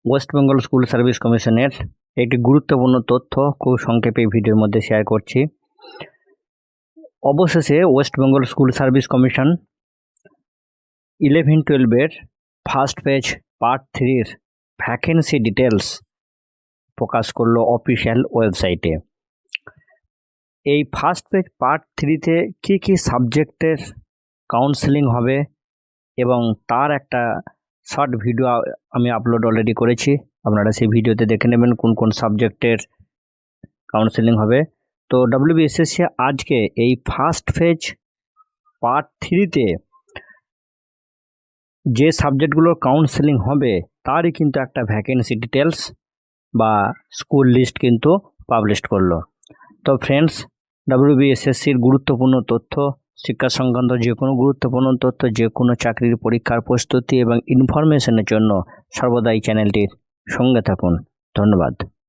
West Bengal school service কমিশনের একটি গুরুত্বপূর্ণ তথ্য খুব সংক্ষেপে এই ভিডিওর মধ্যে শেয়ার করছি। অবশেষে West Bengal school service commission 11-12 first page part 3 vacancy details প্রকাশ করলো অফিসিয়াল ওয়েবসাইটে। এই ফার্স্ট পেজ পার্ট 3-তে কী কী সাবজেক্টের কাউন্সেলিং হবে এবং তার একটা শর্ট ভিডিও আমি আপলোড অলরেডি করেছি, আপনারা সেই ভিডিওতে দেখে নেবেন কোন কোন সাবজেক্টের কাউন্সেলিং হবে। তো WBSSC আজকে এই ফার্স্ট ফেজ পার্ট 3-তে যে সাবজেক্টগুলোর কাউন্সেলিং হবে তারই কিন্তু একটা ভ্যাকেন্সি ডিটেলস বা স্কুল লিস্ট কিন্তু পাবলিশ করলো। তো ফ্রেন্ডস, WBSSCর গুরুত্বপূর্ণ তথ্য, শিক্ষা সংক্রান্ত যে কোনো গুরুত্বপূর্ণ তথ্য, যে কোনো চাকরির পরীক্ষার প্রস্তুতি এবং ইনফরমেশনের জন্য সর্বদা এই চ্যানেলটির সঙ্গে থাকুন। ধন্যবাদ।